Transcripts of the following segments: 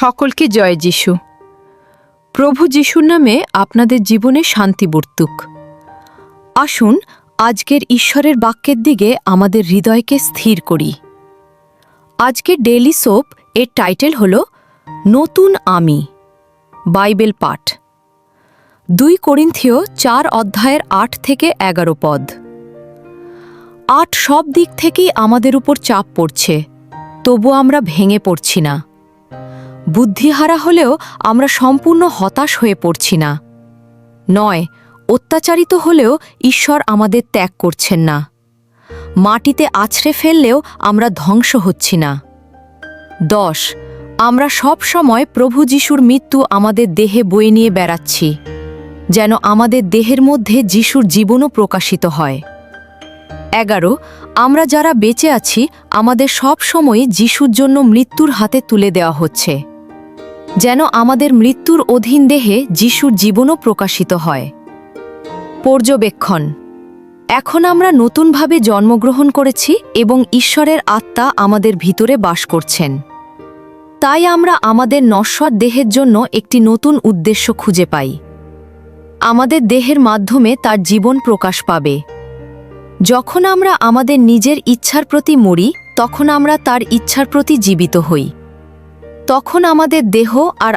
সকলকে জয় যিশু। প্রভু যিশুর নামে আপনাদের জীবনে শান্তি বর্তুক। আসুন আজকের ঈশ্বরের বাক্যের দিকে আমাদের হৃদয়কে স্থির করি। আজকের ডেইলি সোপ এর টাইটেল হল নতুন আমি। বাইবেল পাঠ 2 করিন্থীয় 4 অধ্যায়ের 8 থেকে 11 পদ। 8 সব দিক থেকেই আমাদের উপর চাপ পড়ছে, তবু আমরা ভেঙে পড়ছি না। বুদ্ধিহারা হলেও আমরা সম্পূর্ণ হতাশ হয়ে পড়ছি না। 9 অত্যাচারিত হলেও ঈশ্বর আমাদের ত্যাগ করছেন না। মাটিতে আছড়ে ফেললেও আমরা ধ্বংস হচ্ছি না। 10 আমরা সব সময় প্রভু যিশুর মৃত্যু আমাদের দেহে বয়ে নিয়ে বেড়াচ্ছি, যেন আমাদের দেহের মধ্যে যিশুর জীবনও প্রকাশিত হয়। 11 আমরা যারা বেঁচে আছি আমাদের সব সময় যিশুর জন্য মৃত্যুর হাতে তুলে দেওয়া হচ্ছে, যেন আমাদের মৃত্যুর অধীন দেহে যিশুর জীবনও প্রকাশিত হয়। পর্যবেক্ষণ: এখন আমরা নতুনভাবে জন্মগ্রহণ করেছি এবং ঈশ্বরের আত্মা আমাদের ভিতরে বাস করছেন। তাই আমরা আমাদের নশ্বর দেহের জন্য একটি নতুন উদ্দেশ্য খুঁজে পাই। আমাদের দেহের মাধ্যমে তার জীবন প্রকাশ পাবে। যখন আমরা আমাদের নিজের ইচ্ছার প্রতি মরি, তখন আমরা তার ইচ্ছার প্রতি জীবিত হই। তখন আমাদের দেহ আর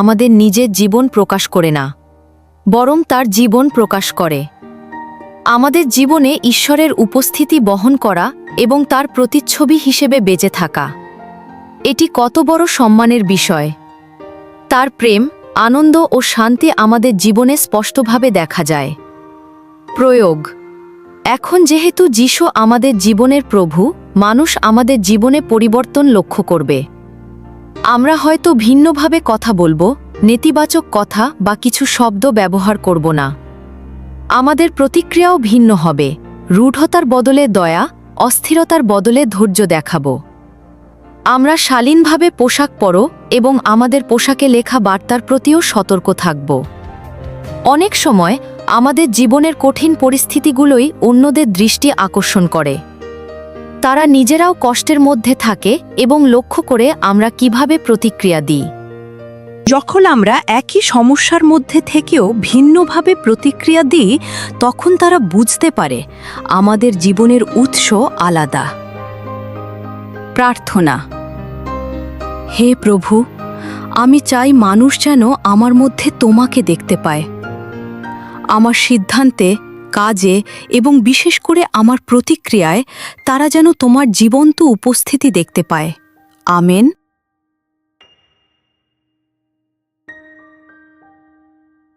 আমাদের নিজের জীবন প্রকাশ করে না, বরং তার জীবন প্রকাশ করে। আমাদের জীবনে ঈশ্বরের উপস্থিতি বহন করা এবং তার প্রতিচ্ছবি হিসেবে বেঁচে থাকা, এটি কত বড় সম্মানের বিষয়! তার প্রেম, আনন্দ ও শান্তি আমাদের জীবনে স্পষ্টভাবে দেখা যায়। প্রয়োগ: এখন যেহেতু যিশু আমাদের জীবনের প্রভু, মানুষ আমাদের জীবনে পরিবর্তন লক্ষ্য করবে। আমরা হয়তো ভিন্নভাবে কথা বলবো, নেতিবাচক কথা বা কিছু শব্দ ব্যবহার করব না। আমাদের প্রতিক্রিয়াও ভিন্ন হবে। রূঢ়তার বদলে দয়া, অস্থিরতার বদলে ধৈর্য দেখাবো। আমরা শালীনভাবে পোশাক পরো এবং আমাদের পোশাকে লেখা বার্তার প্রতিও সতর্ক থাকব। অনেক সময় আমাদের জীবনের কঠিন পরিস্থিতিগুলোই অন্যদের দৃষ্টি আকর্ষণ করে। তারা নিজেরাও কষ্টের মধ্যে থাকে এবং লক্ষ্য করে আমরা কিভাবে প্রতিক্রিয়া দিই। যখন আমরা একই সমস্যার মধ্যে থেকেও ভিন্নভাবে প্রতিক্রিয়া দিই, তখন তারা বুঝতে পারে আমাদের জীবনের উৎস আলাদা। প্রার্থনা: হে প্রভু, আমি চাই মানুষ যেন আমার মধ্যে তোমাকে দেখতে পায়। আমার সিদ্ধান্তে, কাজে এবং বিশেষ করে আমার প্রতিক্রিয়ায় তারা যেন তোমার জীবন্ত উপস্থিতি দেখতে পায়। আমেন।